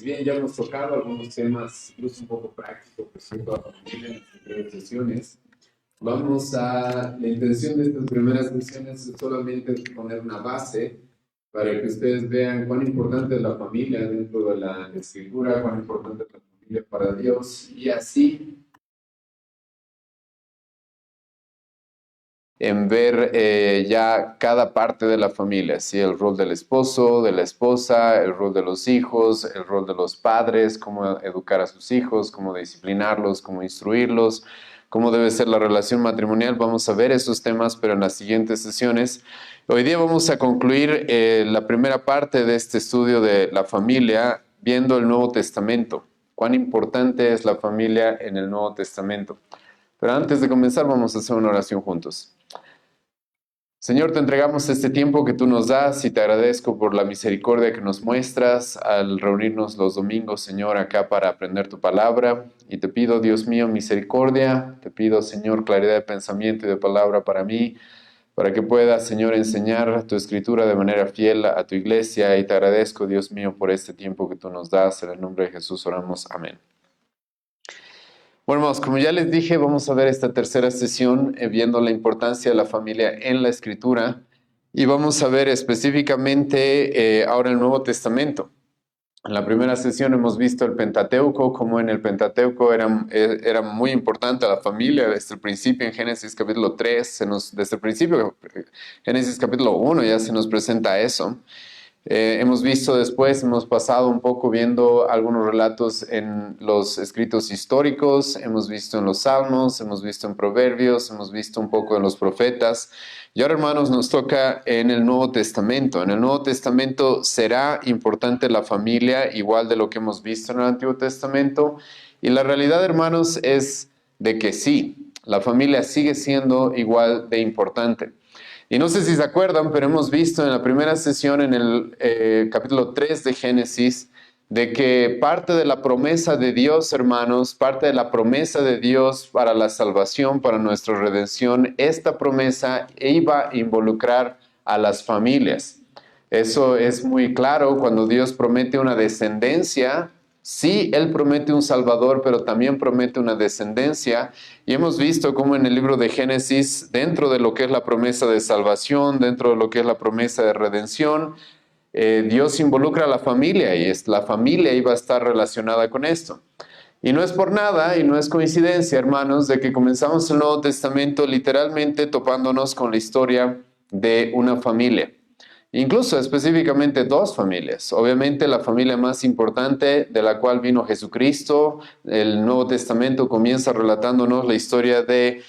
Bien, ya hemos tocado algunos temas, incluso un poco prácticos respecto a la familia en las primeras sesiones. La intención de estas primeras sesiones es solamente poner una base para que ustedes vean cuán importante es la familia dentro de la escritura, cuán importante es la familia para Dios, y así en ver ya cada parte de la familia, ¿sí? El rol del esposo, de la esposa, el rol de los hijos, el rol de los padres, cómo educar a sus hijos, cómo disciplinarlos, cómo instruirlos, cómo debe ser la relación matrimonial. Vamos a ver esos temas, pero en las siguientes sesiones. Hoy día vamos a concluir la primera parte de este estudio de la familia viendo el Nuevo Testamento. Cuán importante es la familia en el Nuevo Testamento. Pero antes de comenzar vamos a hacer una oración juntos. Señor, te entregamos este tiempo que tú nos das y te agradezco por la misericordia que nos muestras al reunirnos los domingos, Señor, acá para aprender tu palabra. Y te pido, Dios mío, misericordia. Te pido, Señor, claridad de pensamiento y de palabra para mí, para que pueda, Señor, enseñar tu escritura de manera fiel a tu iglesia. Y te agradezco, Dios mío, por este tiempo que tú nos das. En el nombre de Jesús oramos. Amén. Bueno, hermanos, como ya les dije, vamos a ver esta tercera sesión viendo la importancia de la familia en la Escritura y vamos a ver específicamente ahora el Nuevo Testamento. En la primera sesión hemos visto el Pentateuco, como en el Pentateuco era muy importante la familia desde el principio. En Génesis capítulo 3, desde el principio, Génesis capítulo 1 ya se nos presenta eso. Hemos visto después, hemos pasado un poco viendo algunos relatos en los escritos históricos, hemos visto en los Salmos, hemos visto en Proverbios, hemos visto un poco en los profetas. Y ahora, hermanos, nos toca en el Nuevo Testamento. En el Nuevo Testamento será importante la familia, igual de lo que hemos visto en el Antiguo Testamento. Y la realidad, hermanos, es de que sí, la familia sigue siendo igual de importante. Y no sé si se acuerdan, pero hemos visto en la primera sesión, en el capítulo 3 de Génesis, de que parte de la promesa de Dios, hermanos, parte de la promesa de Dios para la salvación, para nuestra redención, esta promesa iba a involucrar a las familias. Eso es muy claro cuando Dios promete una descendencia. Sí, Él promete un Salvador, pero también promete una descendencia. Y hemos visto cómo en el libro de Génesis, dentro de lo que es la promesa de salvación, dentro de lo que es la promesa de redención, Dios involucra a la familia y la familia iba a estar relacionada con esto. Y no es por nada y no es coincidencia, hermanos, de que comenzamos el Nuevo Testamento literalmente topándonos con la historia de una familia. Incluso específicamente dos familias. Obviamente la familia más importante de la cual vino Jesucristo. El Nuevo Testamento comienza relatándonos la historia de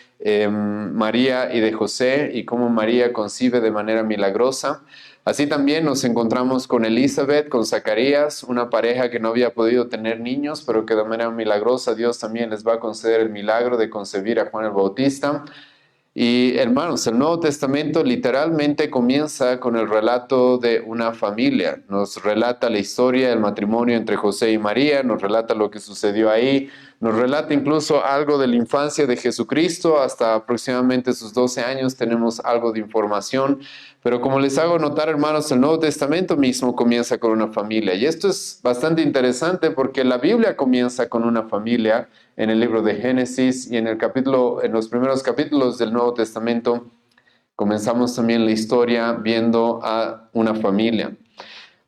María y de José y cómo María concibe de manera milagrosa. Así también nos encontramos con Elizabeth, con Zacarías, una pareja que no había podido tener niños, pero que de manera milagrosa Dios también les va a conceder el milagro de concebir a Juan el Bautista. Y hermanos, el Nuevo Testamento literalmente comienza con el relato de una familia. Nos relata la historia del matrimonio entre José y María, nos relata lo que sucedió ahí, nos relata incluso algo de la infancia de Jesucristo, hasta aproximadamente sus 12 años tenemos algo de información. Pero como les hago notar, hermanos, el Nuevo Testamento mismo comienza con una familia. Y esto es bastante interesante porque la Biblia comienza con una familia en el libro de Génesis y en los primeros capítulos del Nuevo Testamento comenzamos también la historia viendo a una familia.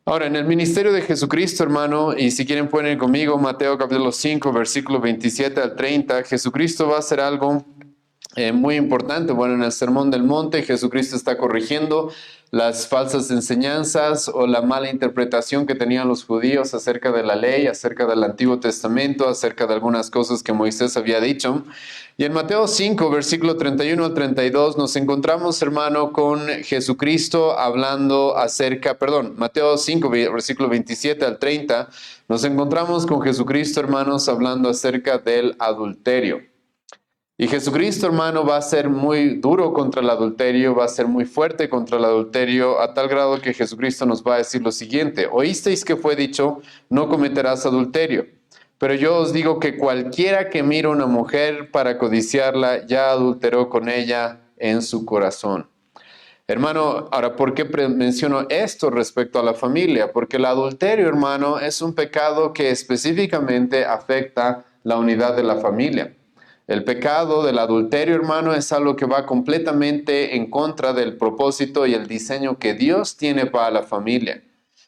Ahora, en el ministerio de Jesucristo, hermano, y si quieren poner conmigo Mateo capítulo 5, versículo 27 al 30, Jesucristo va a hacer algo muy importante. Bueno, en el Sermón del Monte, Jesucristo está corrigiendo las falsas enseñanzas o la mala interpretación que tenían los judíos acerca de la ley, acerca del Antiguo Testamento, acerca de algunas cosas que Moisés había dicho. Y en Mateo 5, versículo 31 al 32, nos encontramos, hermano, con Jesucristo hablando Mateo 5, versículo 27 al 30, nos encontramos con Jesucristo, hermanos, hablando acerca del adulterio. Y Jesucristo, hermano, va a ser muy duro contra el adulterio, va a ser muy fuerte contra el adulterio, a tal grado que Jesucristo nos va a decir lo siguiente: oísteis que fue dicho, no cometerás adulterio. Pero yo os digo que cualquiera que mira a una mujer para codiciarla, ya adulteró con ella en su corazón. Hermano, ahora, ¿por qué menciono esto respecto a la familia? Porque el adulterio, hermano, es un pecado que específicamente afecta la unidad de la familia. El pecado del adulterio, hermano, es algo que va completamente en contra del propósito y el diseño que Dios tiene para la familia.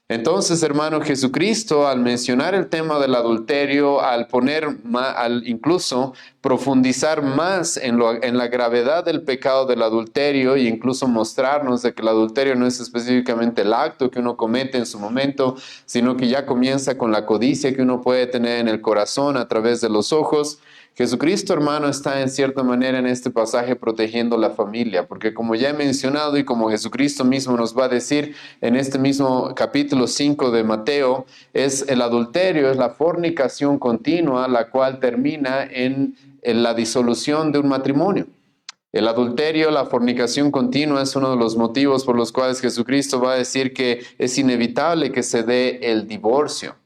Entonces, hermano, Jesucristo, al mencionar el tema del adulterio, al incluso profundizar más en la gravedad del pecado del adulterio e incluso mostrarnos de que el adulterio no es específicamente el acto que uno comete en su momento, sino que ya comienza con la codicia que uno puede tener en el corazón a través de los ojos. Jesucristo, hermano, está en cierta manera en este pasaje protegiendo la familia, porque como ya he mencionado y como Jesucristo mismo nos va a decir en este mismo capítulo 5 de Mateo, es el adulterio, es la fornicación continua, la cual termina en la disolución de un matrimonio. El adulterio, la fornicación continua es uno de los motivos por los cuales Jesucristo va a decir que es inevitable que se dé el divorcio.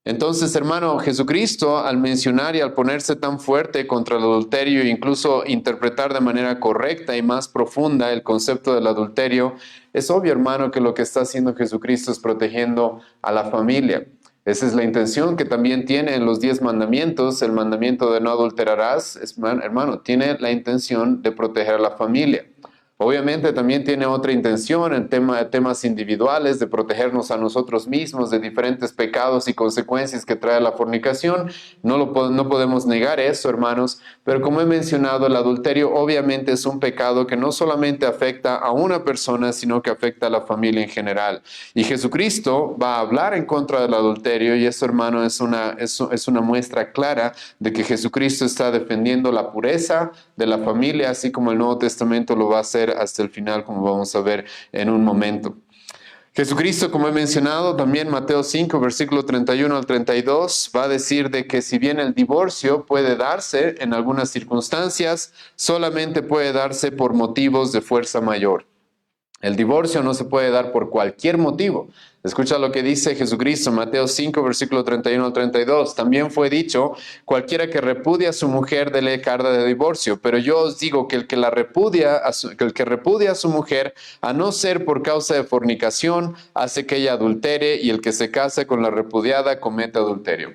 Entonces, hermano, Jesucristo, al mencionar y al ponerse tan fuerte contra el adulterio e incluso interpretar de manera correcta y más profunda el concepto del adulterio, es obvio, hermano, que lo que está haciendo Jesucristo es protegiendo a la familia. Esa es la intención que también tiene en los 10 mandamientos. El mandamiento de no adulterarás, hermano, tiene la intención de proteger a la familia. Obviamente también tiene otra intención en temas individuales, de protegernos a nosotros mismos de diferentes pecados y consecuencias que trae la fornicación. No podemos negar eso, hermanos, pero como he mencionado, el adulterio obviamente es un pecado que no solamente afecta a una persona, sino que afecta a la familia en general. Y Jesucristo va a hablar en contra del adulterio y eso, hermano, es una muestra clara de que Jesucristo está defendiendo la pureza de la familia, así como el Nuevo Testamento lo va a hacer hasta el final, como vamos a ver en un momento. Jesucristo, como he mencionado, también Mateo 5, versículo 31 al 32, va a decir de que si bien el divorcio puede darse en algunas circunstancias, solamente puede darse por motivos de fuerza mayor. El divorcio no se puede dar por cualquier motivo. Escucha lo que dice Jesucristo, Mateo 5, versículo 31 al 32. También fue dicho, cualquiera que repudia a su mujer, dele carta de divorcio. Pero yo os digo que el que repudia a su mujer, a no ser por causa de fornicación, hace que ella adultere, y el que se casa con la repudiada comete adulterio.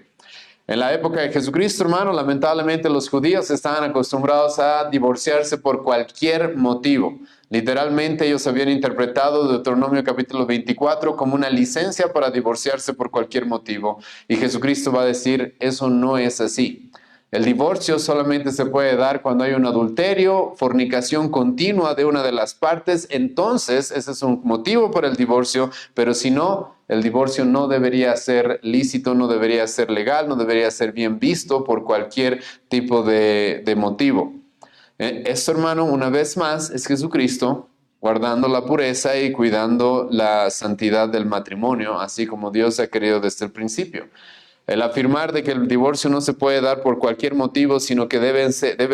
En la época de Jesucristo, hermano, lamentablemente los judíos estaban acostumbrados a divorciarse por cualquier motivo. Literalmente ellos habían interpretado Deuteronomio capítulo 24 como una licencia para divorciarse por cualquier motivo. Y Jesucristo va a decir, eso no es así. El divorcio solamente se puede dar cuando hay un adulterio, fornicación continua de una de las partes. Entonces, ese es un motivo para el divorcio, pero si no, el divorcio no debería ser lícito, no debería ser legal, no debería ser bien visto por cualquier tipo de motivo. Esto, hermano, una vez más, es Jesucristo guardando la pureza y cuidando la santidad del matrimonio, así como Dios ha querido desde el principio. El afirmar de que el divorcio no se puede dar por cualquier motivo, sino que debe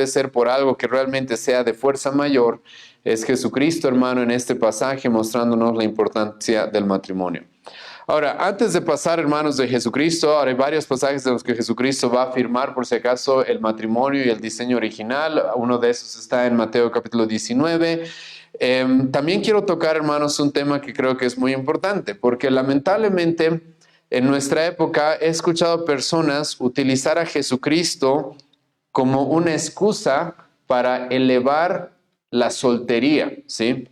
ser por algo que realmente sea de fuerza mayor, es Jesucristo, hermano, en este pasaje mostrándonos la importancia del matrimonio. Ahora, antes de pasar, hermanos, de Jesucristo, ahora hay varios pasajes en los que Jesucristo va a afirmar, por si acaso, el matrimonio y el diseño original. Uno de esos está en Mateo capítulo 19. También quiero tocar, hermanos, un tema que creo que es muy importante, porque lamentablemente en nuestra época he escuchado personas utilizar a Jesucristo como una excusa para elevar la soltería, ¿sí?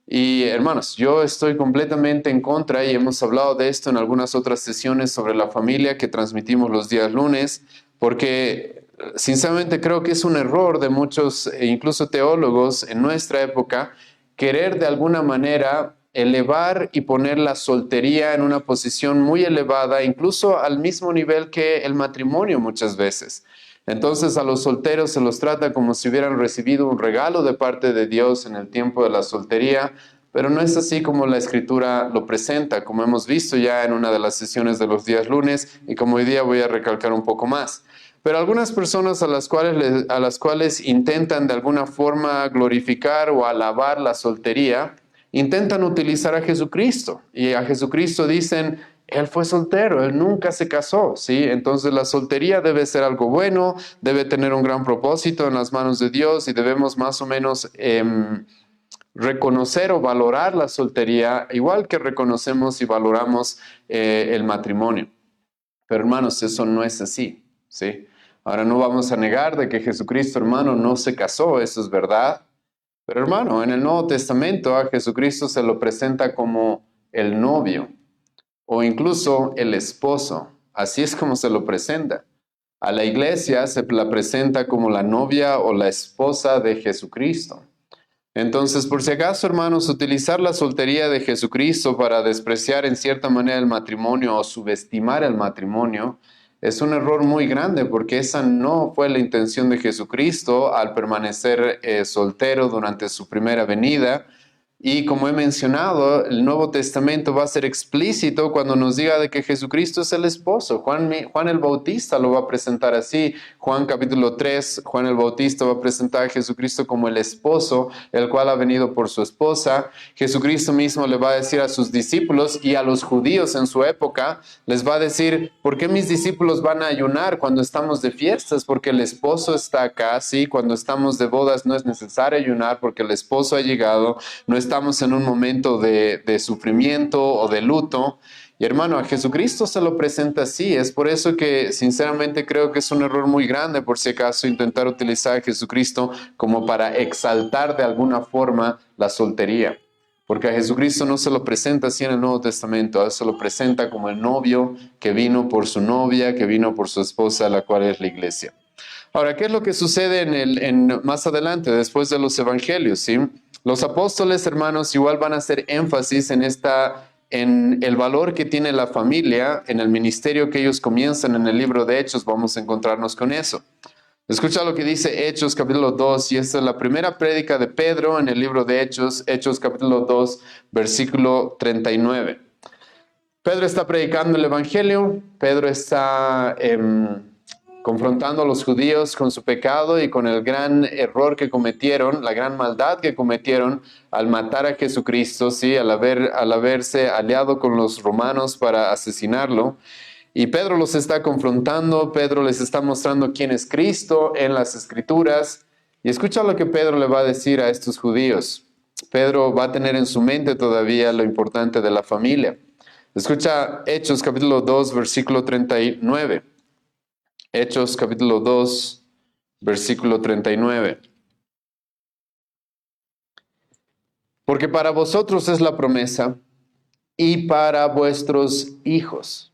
Y hermanos, yo estoy completamente en contra y hemos hablado de esto en algunas otras sesiones sobre la familia que transmitimos los días lunes, porque sinceramente creo que es un error de muchos, incluso teólogos en nuestra época, querer de alguna manera elevar y poner la soltería en una posición muy elevada, incluso al mismo nivel que el matrimonio muchas veces. Entonces a los solteros se los trata como si hubieran recibido un regalo de parte de Dios en el tiempo de la soltería, pero no es así como la Escritura lo presenta, como hemos visto ya en una de las sesiones de los días lunes y como hoy día voy a recalcar un poco más. Pero algunas personas a las cuales intentan de alguna forma glorificar o alabar la soltería, intentan utilizar a Jesucristo y a Jesucristo dicen, él fue soltero, él nunca se casó, ¿sí? Entonces la soltería debe ser algo bueno, debe tener un gran propósito en las manos de Dios y debemos más o menos reconocer o valorar la soltería, igual que reconocemos y valoramos el matrimonio. Pero hermanos, eso no es así, ¿sí? Ahora no vamos a negar de que Jesucristo, hermano, no se casó, eso es verdad. Pero hermano, en el Nuevo Testamento a Jesucristo se lo presenta como el novio o incluso el esposo. Así es como se lo presenta. A la iglesia se la presenta como la novia o la esposa de Jesucristo. Entonces, por si acaso, hermanos, utilizar la soltería de Jesucristo para despreciar en cierta manera el matrimonio o subestimar el matrimonio es un error muy grande, porque esa no fue la intención de Jesucristo al permanecer soltero durante su primera venida. Y como he mencionado, el Nuevo Testamento va a ser explícito cuando nos diga de que Jesucristo es el esposo. Juan el Bautista lo va a presentar así. Juan capítulo 3, Juan el Bautista va a presentar a Jesucristo como el esposo, el cual ha venido por su esposa. Jesucristo mismo le va a decir a sus discípulos y a los judíos en su época, les va a decir, ¿por qué mis discípulos van a ayunar cuando estamos de fiestas? Porque el esposo está acá, ¿sí? Cuando estamos de bodas no es necesario ayunar porque el esposo ha llegado, no estamos en un momento de sufrimiento o de luto. Y hermano, a Jesucristo se lo presenta así. Es por eso que sinceramente creo que es un error muy grande, por si acaso, intentar utilizar a Jesucristo como para exaltar de alguna forma la soltería. Porque a Jesucristo no se lo presenta así en el Nuevo Testamento, a él se lo presenta como el novio que vino por su novia, que vino por su esposa, la cual es la iglesia. Ahora, ¿qué es lo que sucede más adelante, después de los evangelios? ¿Sí? Los apóstoles, hermanos, igual van a hacer énfasis en el valor que tiene la familia, en el ministerio que ellos comienzan en el libro de Hechos, vamos a encontrarnos con eso. Escucha lo que dice Hechos capítulo 2, y esta es la primera prédica de Pedro en el libro de Hechos, Hechos capítulo 2, versículo 39. Pedro está predicando el evangelio, Pedro está confrontando a los judíos con su pecado y con el gran error que cometieron, la gran maldad que cometieron al matar a Jesucristo, ¿sí? al haberse aliado con los romanos para asesinarlo. Y Pedro los está confrontando, Pedro les está mostrando quién es Cristo en las Escrituras. Y escucha lo que Pedro le va a decir a estos judíos. Pedro va a tener en su mente todavía lo importante de la familia. Escucha Hechos capítulo 2, versículo 39. Hechos capítulo 2, versículo 39. Porque para vosotros es la promesa, y para vuestros hijos,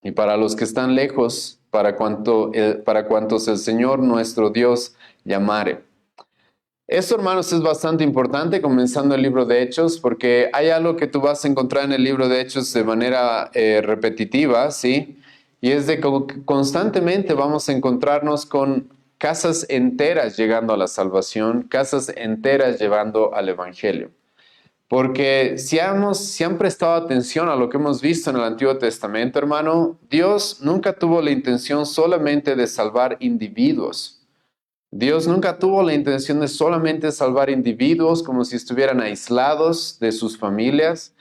y para los que están lejos, para cuantos el Señor nuestro Dios llamare. Esto, hermanos, es bastante importante comenzando el libro de Hechos, porque hay algo que tú vas a encontrar en el libro de Hechos de manera repetitiva, ¿sí? Y es de que constantemente vamos a encontrarnos con casas enteras llegando a la salvación, casas enteras llevando al Evangelio. Porque si han prestado atención a lo que hemos visto en el Antiguo Testamento, hermano, Dios nunca tuvo la intención solamente de salvar individuos. Dios nunca tuvo la intención de solamente salvar individuos como si estuvieran aislados de sus familias,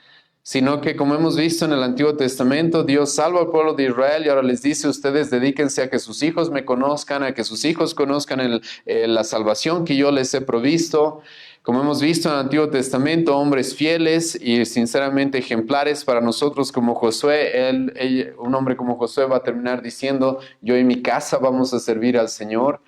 sino que como hemos visto en el Antiguo Testamento, Dios salva al pueblo de Israel y ahora les dice, ustedes dedíquense a que sus hijos me conozcan, a que sus hijos conozcan la salvación que yo les he provisto. Como hemos visto en el Antiguo Testamento, hombres fieles y sinceramente ejemplares para nosotros como Josué, un hombre como Josué va a terminar diciendo, yo y mi casa vamos a servir al Señor.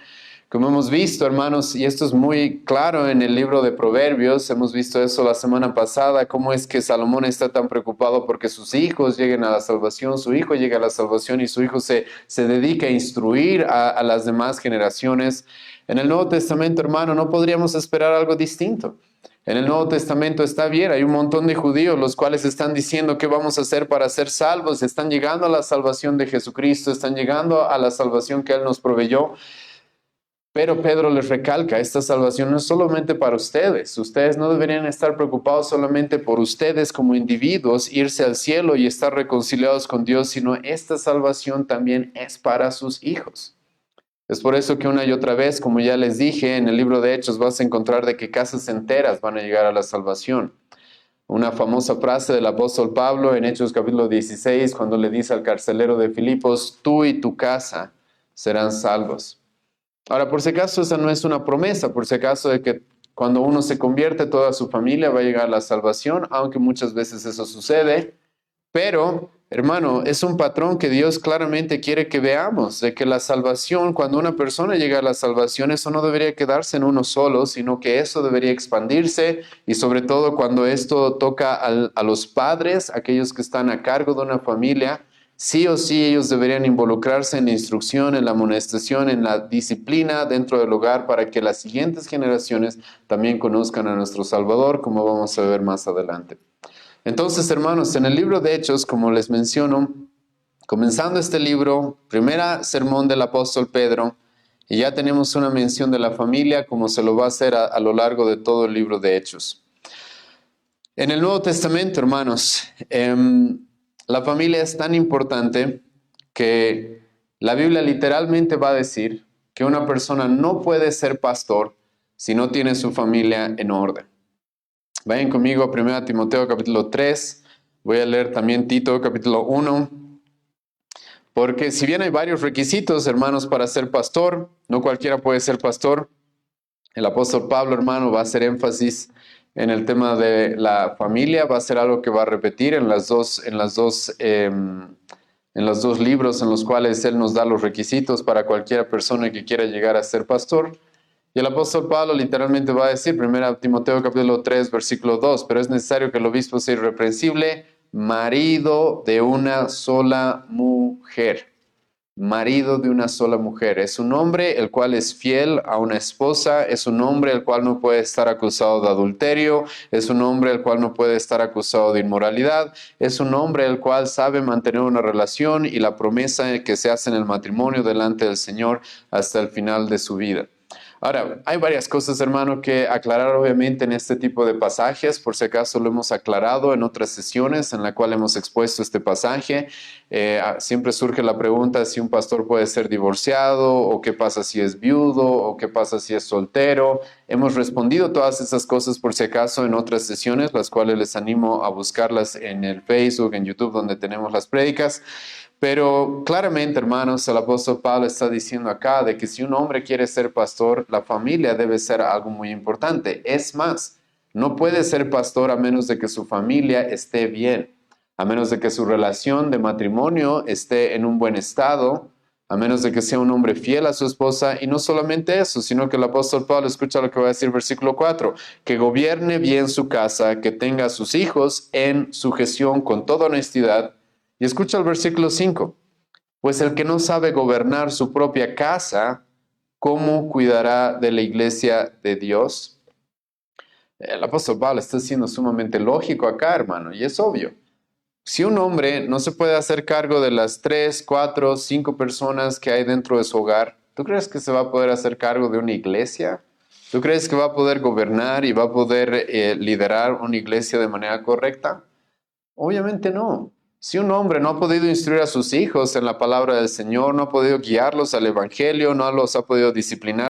Como hemos visto, hermanos, y esto es muy claro en el libro de Proverbios, hemos visto eso la semana pasada, cómo es que Salomón está tan preocupado porque sus hijos lleguen a la salvación, su hijo llega a la salvación y su hijo se dedica a instruir a las demás generaciones. En el Nuevo Testamento, hermano, no podríamos esperar algo distinto. En el Nuevo Testamento está bien, hay un montón de judíos los cuales están diciendo qué vamos a hacer para ser salvos, están llegando a la salvación de Jesucristo, están llegando a la salvación que Él nos proveyó. Pero Pedro les recalca, esta salvación no es solamente para ustedes. Ustedes no deberían estar preocupados solamente por ustedes como individuos, irse al cielo y estar reconciliados con Dios, sino esta salvación también es para sus hijos. Es por eso que una y otra vez, como ya les dije, en el libro de Hechos vas a encontrar de que casas enteras van a llegar a la salvación. Una famosa frase del apóstol Pablo en Hechos capítulo 16, cuando le dice al carcelero de Filipos, tú y tu casa serán salvos. Ahora, por si acaso, esa no es una promesa, por si acaso de que cuando uno se convierte, toda su familia va a llegar a la salvación, aunque muchas veces eso sucede. Pero, hermano, es un patrón que Dios claramente quiere que veamos, de que la salvación, cuando una persona llega a la salvación, eso no debería quedarse en uno solo, sino que eso debería expandirse, y sobre todo cuando esto toca a los padres, aquellos que están a cargo de una familia, sí o sí ellos deberían involucrarse en la instrucción, en la amonestación, en la disciplina dentro del hogar para que las siguientes generaciones también conozcan a nuestro Salvador, como vamos a ver más adelante. Entonces, hermanos, en el libro de Hechos, como les menciono, comenzando este libro, primera sermón del apóstol Pedro, y ya tenemos una mención de la familia, como se lo va a hacer a lo largo de todo el libro de Hechos. En el Nuevo Testamento, hermanos, la familia es tan importante que la Biblia literalmente va a decir que una persona no puede ser pastor si no tiene su familia en orden. Vayan conmigo a 1 Timoteo capítulo 3, voy a leer también Tito capítulo 1, porque si bien hay varios requisitos, hermanos, para ser pastor, no cualquiera puede ser pastor. El apóstol Pablo, hermano, va a hacer énfasis en el tema de la familia, va a ser algo que va a repetir en los dos libros en los cuales él nos da los requisitos para cualquier persona que quiera llegar a ser pastor. Y el apóstol Pablo literalmente va a decir, 1 Timoteo capítulo 3, versículo 2, pero es necesario que el obispo sea irreprensible, marido de una sola mujer. Marido de una sola mujer. Es un hombre el cual es fiel a una esposa, es un hombre el cual no puede estar acusado de adulterio, es un hombre el cual no puede estar acusado de inmoralidad, es un hombre el cual sabe mantener una relación y la promesa que se hace en el matrimonio delante del Señor hasta el final de su vida. Ahora, hay varias cosas, hermano, que aclarar obviamente en este tipo de pasajes, por si acaso lo hemos aclarado en otras sesiones en la cual hemos expuesto este pasaje. Siempre surge la pregunta si un pastor puede ser divorciado, o qué pasa si es viudo, o qué pasa si es soltero. Hemos respondido todas esas cosas por si acaso en otras sesiones, las cuales les animo a buscarlas en el Facebook, en YouTube, donde tenemos las prédicas. Pero claramente, hermanos, el apóstol Pablo está diciendo acá de que si un hombre quiere ser pastor, la familia debe ser algo muy importante. Es más, no puede ser pastor a menos de que su familia esté bien, a menos de que su relación de matrimonio esté en un buen estado, a menos de que sea un hombre fiel a su esposa, y no solamente eso, sino que el apóstol Pablo, escucha lo que va a decir versículo 4, que gobierne bien su casa, que tenga a sus hijos en sujeción con toda honestidad. Y escucha el versículo 5, pues el que no sabe gobernar su propia casa, ¿cómo cuidará de la iglesia de Dios? El apóstol Pablo está siendo sumamente lógico acá, hermano, y es obvio. Si un hombre no se puede hacer cargo de las 3, 4, 5 personas que hay dentro de su hogar, ¿tú crees que se va a poder hacer cargo de una iglesia? ¿Tú crees que va a poder gobernar y va a poder liderar una iglesia de manera correcta? Obviamente no. Si un hombre no ha podido instruir a sus hijos en la palabra del Señor, no ha podido guiarlos al Evangelio, no los ha podido disciplinar